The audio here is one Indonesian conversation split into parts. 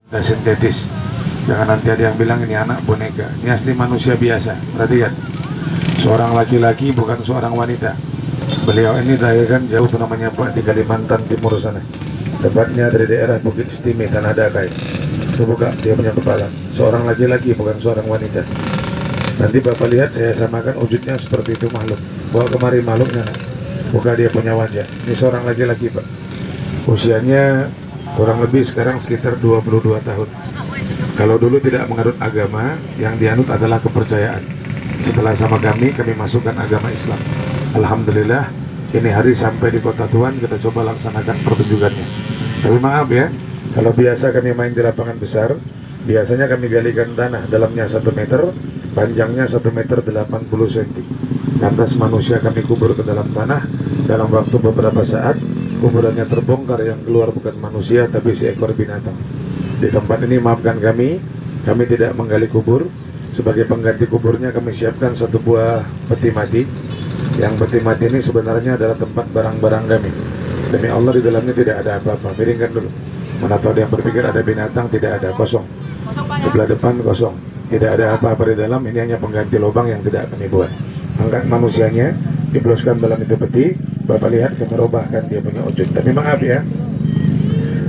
Udah sintetis. Jangan nanti ada yang bilang ini anak boneka. Ini asli manusia biasa. Perhatikan, seorang laki-laki bukan seorang wanita. Beliau ini dilahirkan jauh namanya Pak di Kalimantan Timur sana. Tepatnya dari daerah Bukit Stime, Tanah Dakai. Itu buka dia punya kepala. Seorang laki-laki bukan seorang wanita. Nanti Bapak lihat saya samakan wujudnya seperti itu makhluk. Bawa kemari makhluknya. Buka dia punya wajah. Ini seorang laki-laki Pak. Usianya kurang lebih sekarang sekitar 22 tahun. Kalau dulu tidak menganut agama, yang dianut adalah kepercayaan. Setelah sama kami masukkan agama Islam. Alhamdulillah, ini hari sampai di kota Tuan, kita coba laksanakan pertunjukannya. Tapi maaf ya, kalau biasa kami main di lapangan besar, biasanya kami galikan tanah, dalamnya 1 meter, panjangnya 1 meter 80 cm. Lantas manusia kami kubur ke dalam tanah, dalam waktu beberapa saat, kuburannya terbongkar, yang keluar bukan manusia tapi seekor binatang. Di tempat ini maafkan kami tidak menggali kubur. Sebagai pengganti kuburnya kami siapkan 1 buah peti mati. Yang peti mati ini sebenarnya adalah tempat barang-barang kami. Demi Allah di dalamnya tidak ada apa-apa. Miringkan dulu. Mana tahu ada yang berpikir ada binatang, tidak ada, kosong. Sebelah depan kosong, tidak ada apa-apa di dalam. Ini hanya pengganti lubang yang tidak kami buat. Angkat manusianya, diploskan dalam itu peti. Bapak lihat kami robahkan dia punya wujud. Tapi maaf ya,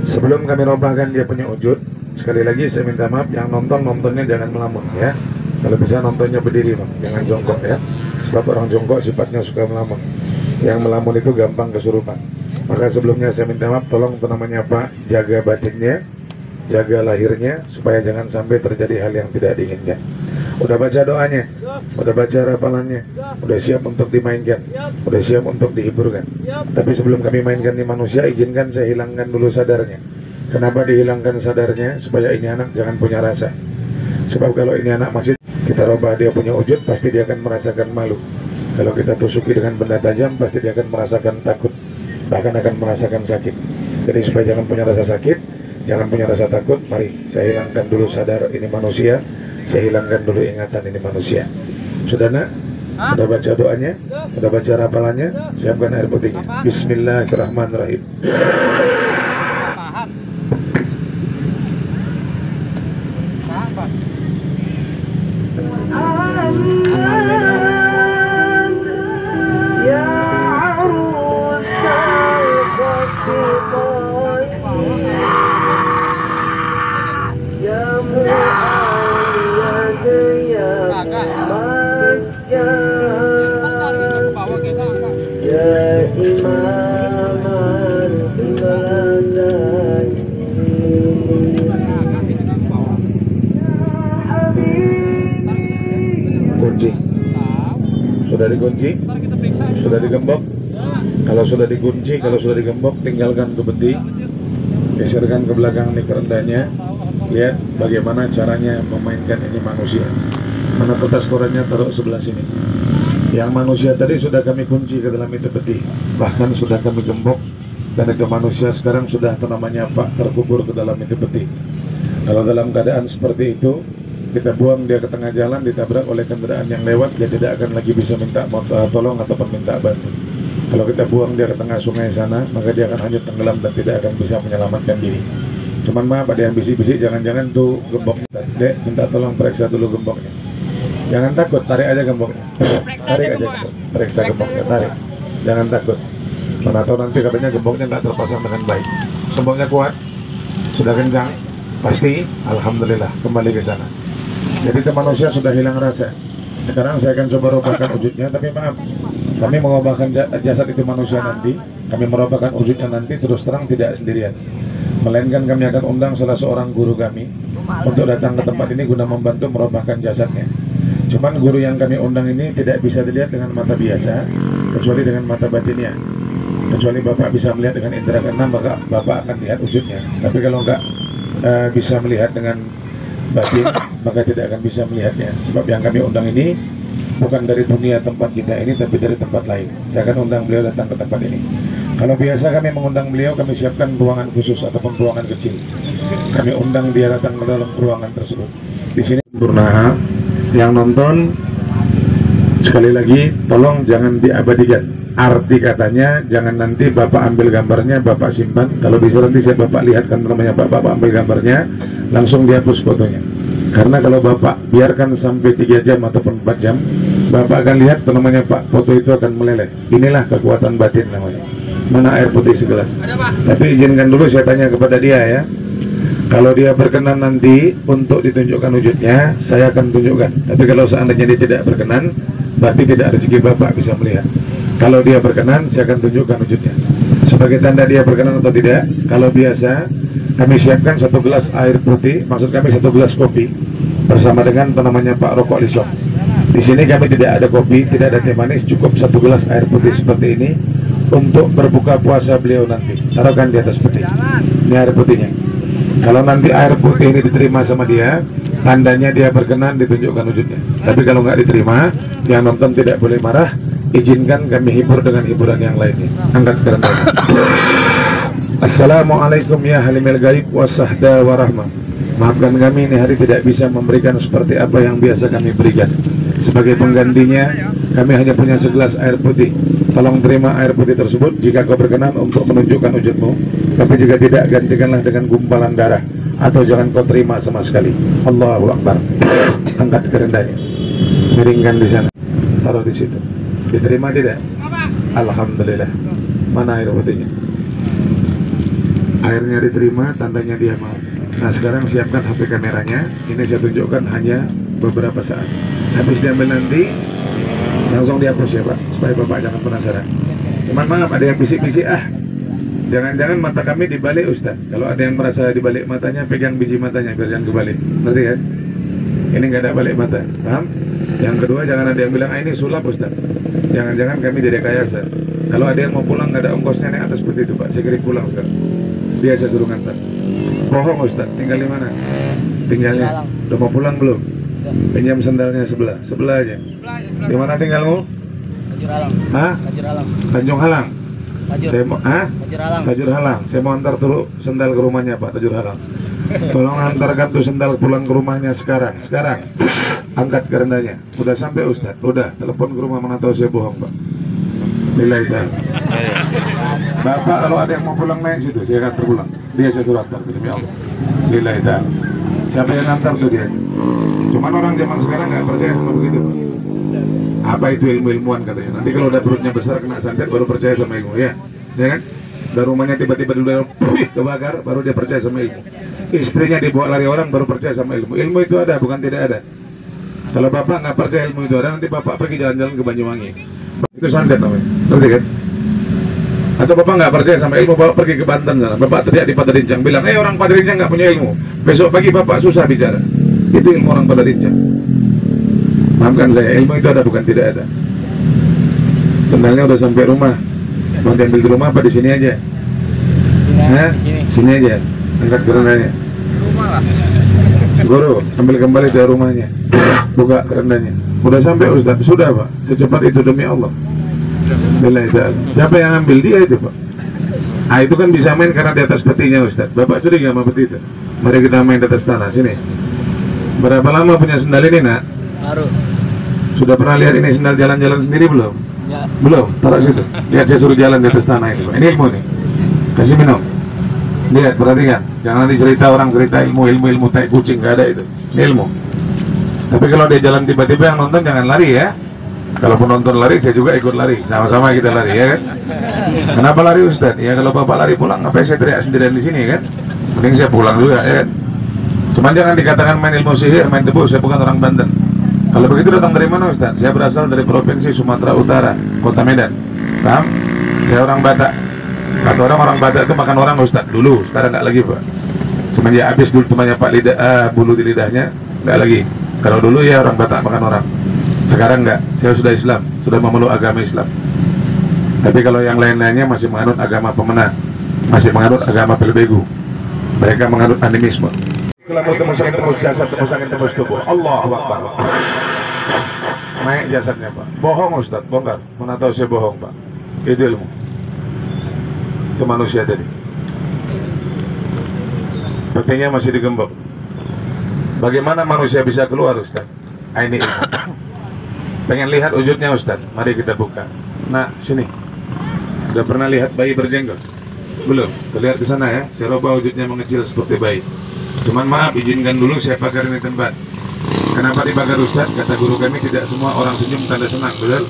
sebelum kami robahkan dia punya wujud, sekali lagi saya minta maaf, yang nontonnya jangan melamun ya. Kalau bisa nontonnya berdiri Bang, jangan jongkok ya. Sebab orang jongkok sifatnya suka melamun. Yang melamun itu gampang kesurupan. Maka sebelumnya saya minta maaf, tolong itu namanya Pak, jaga batinnya, jaga lahirnya, supaya jangan sampai terjadi hal yang tidak diinginkan. Udah baca doanya, udah baca rapalannya, udah siap untuk dimainkan, udah siap untuk dihiburkan. Tapi sebelum kami mainkan di manusia, izinkan saya hilangkan dulu sadarnya. Kenapa dihilangkan sadarnya? Supaya ini anak jangan punya rasa. Sebab kalau ini anak masih kita robah dia punya wujud, pasti dia akan merasakan malu. Kalau kita tusuki dengan benda tajam, pasti dia akan merasakan takut, bahkan akan merasakan sakit. Jadi supaya jangan punya rasa sakit, jangan punya rasa takut, mari saya hilangkan dulu sadar ini manusia, saya hilangkan dulu ingatan ini manusia. Sudah nak? Sudah baca doanya? Sudah baca rapalannya? Siapkan air putihnya. Bismillahirrahmanirrahim. Kunci. Sudah dikunci? Sudah digembok? Kalau sudah dikunci, kalau sudah digembok, tinggalkan ke peti, geserkan ke belakang nih kerendahnya. Lihat bagaimana caranya memainkan ini manusia. Mana kertas korannya taruh sebelah sini. Yang manusia tadi sudah kami kunci ke dalam itu peti, bahkan sudah kami gembok, dan itu manusia sekarang sudah namanya Pak terkubur ke dalam itu peti. Kalau dalam keadaan seperti itu, kita buang dia ke tengah jalan, ditabrak oleh kendaraan yang lewat, dia tidak akan lagi bisa minta tolong ataupun minta bantu. Kalau kita buang dia ke tengah sungai sana, maka dia akan hanyut tenggelam dan tidak akan bisa menyelamatkan diri. Cuman maaf, ada yang bisik-bisik, jangan-jangan tuh gemboknya, Dek, minta tolong periksa dulu gemboknya. Jangan takut, tarik aja gemboknya. Tarik aja, periksa gemboknya, tarik. Jangan takut. Mana tahu nanti katanya gemboknya nggak terpasang dengan baik. Gemboknya kuat, sudah kencang, pasti, alhamdulillah, kembali ke sana. Jadi itu manusia sudah hilang rasa. Sekarang saya akan coba robahkan wujudnya, tapi maaf, kami mengubahkan jasad itu manusia nanti, kami merubahkan wujudnya nanti terus terang tidak sendirian. Melainkan kami akan undang salah seorang guru kami untuk datang ke tempat ini guna membantu merubahkan jasadnya. Cuman guru yang kami undang ini tidak bisa dilihat dengan mata biasa, kecuali dengan mata batinnya. Kecuali Bapak bisa melihat dengan indera keenam, maka Bapak akan lihat wujudnya. Tapi kalau enggak bisa melihat dengan batin, maka tidak akan bisa melihatnya. Sebab yang kami undang ini bukan dari dunia tempat kita ini, tapi dari tempat lain. Saya akan undang beliau datang ke tempat ini. Kalau biasa kami mengundang beliau, kami siapkan ruangan khusus ataupun ruangan kecil. Kami undang dia datang ke dalam ruangan tersebut. Di sini sempurna. Yang nonton sekali lagi, tolong jangan diabadikan. Arti katanya, jangan nanti Bapak ambil gambarnya, Bapak simpan. Kalau bisa nanti saya Bapak lihatkan namanya Bapak ambil gambarnya, langsung dihapus fotonya. Karena kalau Bapak biarkan sampai 3 jam ataupun 4 jam, Bapak akan lihat namanya Pak, foto itu akan meleleh. Inilah kekuatan batin namanya. Mana air putih segelas. Tapi izinkan dulu saya tanya kepada dia ya. Kalau dia berkenan nanti untuk ditunjukkan wujudnya, saya akan tunjukkan. Tapi kalau seandainya dia tidak berkenan, berarti tidak rezeki Bapak bisa melihat. Kalau dia berkenan, saya akan tunjukkan wujudnya. Sebagai tanda dia berkenan atau tidak, kalau biasa, kami siapkan 1 gelas air putih, maksud kami 1 gelas kopi, bersama dengan namanya Pak Rokok Lisok. Di sini kami tidak ada kopi, tidak ada teh manis, cukup 1 gelas air putih seperti ini untuk berbuka puasa beliau nanti. Taruhkan di atas peti. Ini air putihnya. Kalau nanti air putih ini diterima sama dia, tandanya dia berkenan ditunjukkan wujudnya. Tapi kalau nggak diterima, yang nonton tidak boleh marah. Izinkan kami hibur dengan hiburan yang lainnya. Angkat kerendam. Assalamualaikum ya halimil gaib wasahda warahmah. Maafkan kami ini hari tidak bisa memberikan seperti apa yang biasa kami berikan. Sebagai penggantinya, kami hanya punya segelas air putih. Tolong terima air putih tersebut jika kau berkenan untuk menunjukkan wujudmu. Tapi jika tidak, gantikanlah dengan gumpalan darah, atau jangan kau terima sama sekali. Allahu Akbar. Angkat kerendahnya, miringkan di sana, taruh di situ. Diterima tidak? Alhamdulillah. Mana air putihnya? Airnya diterima, tandanya dia mau. Nah sekarang siapkan HP kameranya. Ini saya tunjukkan hanya beberapa saat. Habis diambil nanti, langsung dihapus ya Pak, supaya Bapak jangan penasaran. Cuman maaf, ada yang bisik-bisik, jangan-jangan mata kami dibalik Ustaz. Kalau ada yang merasa dibalik matanya, pegang biji matanya biar jangan kebalik. Ngerti kan? Ini nggak ada balik mata, paham? Yang kedua, jangan ada yang bilang, ini sulap Ustaz. Jangan-jangan kami direkayasa. Kalau ada yang mau pulang nggak ada ongkosnya naik atas seperti itu Pak, saya kirim pulang sekarang. Dia saya suruh ngantar. Bohong Ustaz, tinggal di mana? Tinggalnya. Udah mau pulang belum? Pinjam sendalnya sebelah aja. Di mana tinggalmu? Kajur Halang. Hah? Kajur Halang. Tanjung Halang. Saya mau, Kajur Halang. Kajur Halang. Saya mau antar dulu sendal ke rumahnya Pak Kajur Halang. Tolong antarkan tuh sendal pulang ke rumahnya sekarang. Angkat kerendahnya. Udah sampai Ustaz? Udah. Telepon ke rumah, mana tahu saya bohong Pak. Nilai itu. Bapak kalau ada yang mau pulang naik situ, saya akan terpulang. Dia saya suruh antar demi Allah. Nilai itu. Siapa yang antar tuh dia? Cuman orang zaman sekarang nggak percaya sama begitu Pak. Apa itu ilmu-ilmuwan katanya? Nanti kalau udah perutnya besar kena santet baru percaya sama ilmu, ya kan? Dan rumahnya tiba-tiba dulu kebakar, baru dia percaya sama ilmu. Istrinya dibawa lari orang, baru percaya sama ilmu. Ilmu itu ada, bukan tidak ada. Kalau Bapak nggak percaya ilmu itu ada, nanti Bapak pergi jalan-jalan ke Banyuwangi. Itu santet namanya, ngerti kan? Atau Bapak nggak percaya sama ilmu, Bapak pergi ke Banten sana. Bapak teriak di Padarincang, bilang, orang Padarincang nggak punya ilmu. Besok pagi Bapak susah bicara. Itu ilmu orang Padarincang. Maafkan saya, ilmu itu ada, bukan tidak ada. Sendalnya udah sampai rumah. Mau diambil di rumah apa di sini aja? Sini aja. Angkat kerendahnya. Guru, ambil kembali dari rumahnya. Buka kerendahnya. Udah sampai Ustaz? Sudah Pak. Secepat itu demi Allah. Siapa yang ambil? Dia itu Pak. Itu kan bisa main karena di atas petinya Ustaz. Bapak curiga sama peti itu? Mari kita main di atas tanah. Sini. Berapa lama punya sendal ini nak? Baru. Sudah pernah lihat ini sendal jalan-jalan sendiri belum? Ya. Belum, taruh situ. Lihat saya suruh jalan di atas tanah ini Pak. Ini ilmu nih. Kasih minum. Lihat, perhatikan. Jangan nanti cerita orang cerita ilmu tai kucing, nggak ada itu. Ini ilmu. Tapi kalau dia jalan tiba-tiba yang nonton jangan lari ya. Kalau penonton lari, saya juga ikut lari. Sama-sama kita lari ya kan. Kenapa lari Ustaz? Ya kalau Bapak lari pulang, ngapain saya teriak sendirian di sini kan? Mending saya pulang juga ya kan. Cuman jangan dikatakan main ilmu sihir, main debu. Saya bukan orang Banten. Kalau begitu datang dari mana Ustaz? Saya berasal dari Provinsi Sumatera Utara, Kota Medan. Paham? Saya orang Batak. Kata orang Batak itu makan orang Ustaz dulu, sekarang nggak lagi Pak. Semenjak habis dulu temannya Pak bulu di lidahnya, nggak lagi. Kalau dulu ya orang Batak makan orang. Sekarang nggak. Saya sudah Islam, sudah memeluk agama Islam. Tapi kalau yang lain-lainnya masih menganut agama pemenang, masih menganut agama pelebegu. Mereka menganut animisme. Kalau tembus angin, tembus jasad, tembus angin, tembus tubuh. Allahu Akbar. Naik jasadnya Pak. Bohong Ustaz, bongkar. Mana tahu saya bohong Pak. Itu ilmu. Itu manusia tadi. Petinya masih digembok. Bagaimana manusia bisa keluar Ustaz? Ini ilmu. Pengen lihat wujudnya Ustaz? Mari kita buka. Nah, sini. Udah pernah lihat bayi berjenggot? Belum? Terlihat ke sana ya. Saya rubah wujudnya mengecil seperti bayi. Cuman maaf, izinkan dulu saya pagar ini tempat. Kenapa dipagar Ustaz? Kata guru kami tidak semua orang senyum tanda senang. Betul?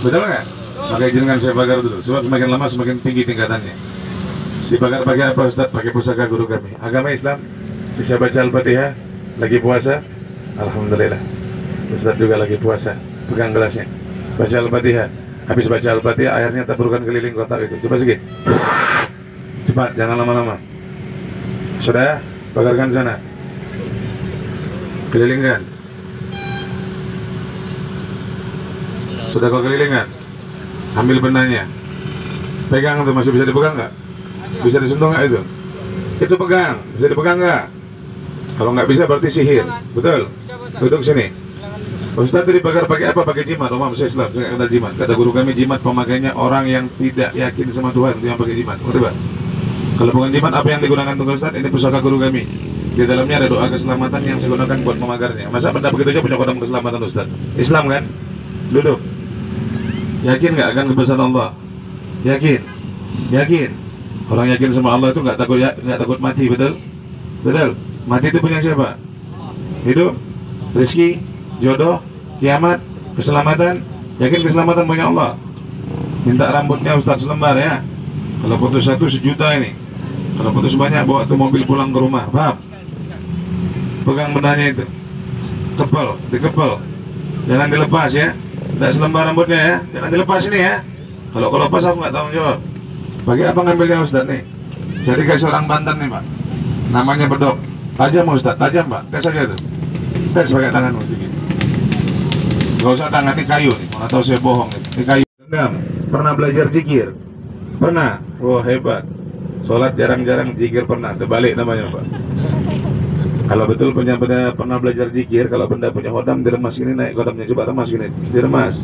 Betul nggak? Maka izinkan saya pagar dulu. Sebab semakin lama semakin tinggi tingkatannya. Dipagar pakai apa Ustaz? Pakai pusaka guru kami. Agama Islam. Bisa baca Al-Fatihah. Lagi puasa. Alhamdulillah. Ustaz juga lagi puasa. Pegang gelasnya. Baca Al-Fatihah. Habis baca Al-Fatihah, airnya taburkan keliling kotak itu. Coba sedikit. Cepat, jangan lama-lama. Sudah, pagarkan sana. Kelilingkan. Sudah kau kelilingkan? Ambil benangnya. Pegang itu, masih bisa dipegang nggak? Bisa disentuh nggak itu? Itu pegang, bisa dipegang nggak? Kalau nggak bisa berarti sihir. Betul? Duduk sini. Ustaz tadi pagar pakai apa? Pakai jimat. Umam saya Islam, saya kata jimat. Kata guru kami jimat pemakainya orang yang tidak yakin sama Tuhan, itu yang pakai jimat. Betul? Kalau bukan jimat, apa yang digunakan untuk Ustaz? Ini pusaka guru kami. Di dalamnya ada doa keselamatan yang saya gunakan buat memagarnya. Masa benda begitu aja punya kodam keselamatan Ustaz? Islam kan? Duduk. Yakin nggak akan kebesaran Allah? Yakin? Yakin? Orang yakin sama Allah itu nggak takut mati, betul? Betul? Mati itu punya siapa? Hidup, rezeki, jodoh, kiamat, keselamatan. Yakin keselamatan punya Allah? Minta rambutnya Ustaz selembar ya. Kalau putus satu 1 juta ini. Kalau putus banyak bawa tuh mobil pulang ke rumah. Paham? Pegang bendanya itu. Kepel, dikepel. Jangan dilepas ya. Tidak selembar rambutnya ya. Jangan dilepas ini ya. Kalau lepas aku nggak tanggung jawab. Bagi apa ngambilnya Ustaz nih? Jadi kayak seorang Banten nih Pak. Namanya bedok. Tajam Ustaz, tajam Pak. Tes aja tuh. Tes pakai tangan sedikit. Gak usah tangan, ini kayu nih. Mana tahu saya bohong nih. Ini kayu. Enggak. Pernah belajar zikir? Pernah? Wah hebat. Sholat jarang-jarang, zikir pernah. Terbalik namanya Pak. Kalau betul punya benda pernah belajar zikir, kalau benda punya hodam diremas gini, naik hodamnya, coba remas gini, diremas.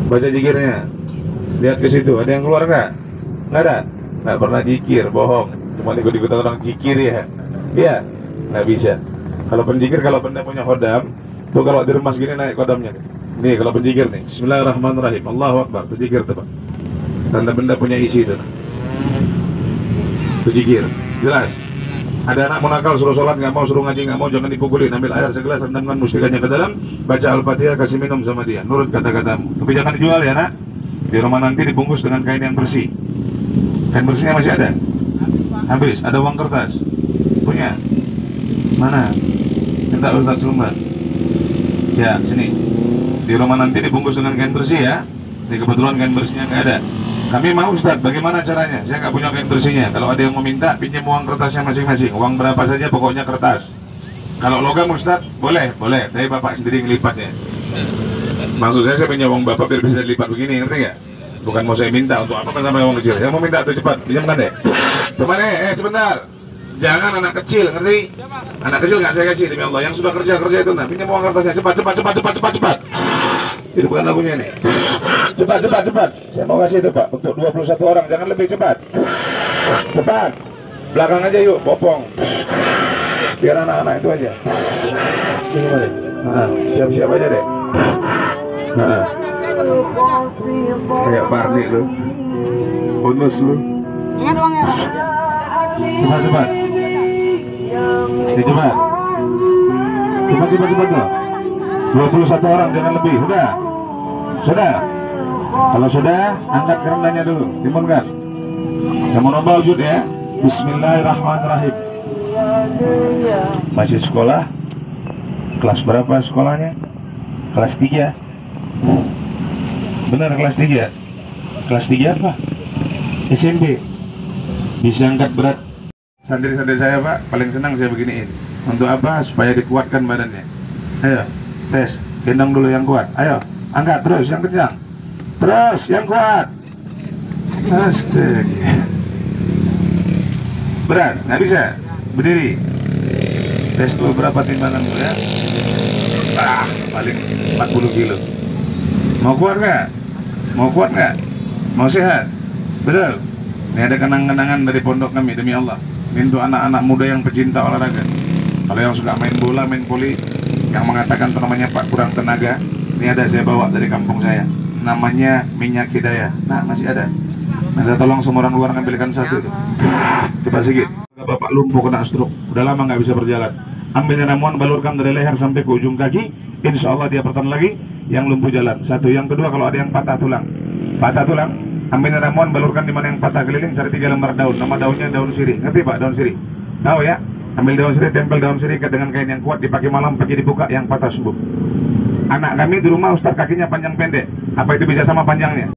Baca zikirnya. Lihat ke situ, ada yang keluar nggak? Nggak ada. Nggak pernah zikir, bohong. Cuma ikut-ikutan orang zikir ya. Iya, nggak bisa. Kalau penjikir, kalau benda punya hodam, tuh kalau diremas gini naik hodamnya. Nih kalau penjikir nih, Bismillahirrahmanirrahim, Allahu Akbar, itu zikir tuh Pak. Tanda benda punya isi itu. Itu zikir, jelas. Ada anak mau nakal, suruh sholat nggak mau, suruh ngaji nggak mau, jangan dipukulin. Ambil air segelas, rendamkan mustikanya ke dalam, baca Al-Fatihah, kasih minum sama dia. Nurut kata-katamu. Tapi jangan dijual ya nak. Di rumah nanti dibungkus dengan kain yang bersih. Kain bersihnya masih ada? Habis. Ada uang kertas? Punya? Mana? Minta Ustaz selembar. Ya, sini. Di rumah nanti dibungkus dengan kain bersih ya. Di kebetulan kain bersihnya nggak ada. Kami mau Ustaz, bagaimana caranya? Saya nggak punya kain bersihnya. Kalau ada yang mau minta, pinjam uang kertasnya masing-masing. Uang berapa saja, pokoknya kertas. Kalau logam Ustaz, boleh. Tapi Bapak sendiri ngelipatnya. Maksud saya punya uang Bapak biar bisa dilipat begini, ngerti nggak? Bukan mau saya minta untuk apa sama uang kecil. Saya mau minta tuh cepat, pinjamkan deh. Cuma sebentar. Jangan anak kecil, ngerti? Anak kecil nggak saya kasih, demi Allah. Yang sudah kerja itu, nah pinjam uang kertasnya, cepat. Itu bukan lagunya nih. Cepat. Saya mau kasih itu Pak, untuk 21 orang, jangan lebih cepat. Cepat. Belakang aja yuk, bopong. Biar anak-anak itu aja. Ini boleh. Siap-siap aja deh. Kayak Barney lu. Bonus lu. Ingat uangnya. Cepat. Cepat loh. 21 orang, jangan lebih. Sudah. Kalau sudah, angkat kerendahnya dulu, timbunkan. Saya mau nombor wujud ya. Bismillahirrahmanirrahim. Masih sekolah? Kelas berapa sekolahnya? Kelas 3. Benar kelas 3. Kelas 3 apa? SMP. Bisa angkat berat. Santri-santri saya Pak, paling senang saya beginiin. Untuk apa? Supaya dikuatkan badannya. Ayo, tes. Gendong dulu yang kuat. Ayo, angkat terus yang kencang. Terus yang kuat. Astaga. Berat, nggak bisa. Berdiri. Tes dulu berapa timbanganmu ya? Paling 40 kilo. Mau kuat nggak? Mau sehat? Betul. Ini ada kenang-kenangan dari pondok kami, demi Allah. Ini untuk anak-anak muda yang pecinta olahraga. Kalau yang suka main bola, main voli, yang mengatakan namanya Pak kurang tenaga, ini ada saya bawa dari kampung saya. Namanya minyak hidayah. Nah, masih ada. Minta tolong semua orang luar ngambilkan satu itu. Coba sedikit. Bapak lumpuh kena stroke, udah lama nggak bisa berjalan. Ambilnya ramuan, balurkan dari leher sampai ke ujung kaki. Insya Allah dia pertama lagi yang lumpuh jalan. Satu, yang kedua kalau ada yang patah tulang, ambilnya ramuan, balurkan di mana yang patah keliling, cari 3 lembar daun. Nama daunnya daun sirih. Ngerti Pak daun sirih? Tahu ya? Ambil daun sirih, tempel daun sirih dengan kain yang kuat, dipakai malam, pagi dibuka, yang patah sembuh. Anak kami di rumah Ustaz kakinya panjang pendek. Apa itu bisa sama panjangnya?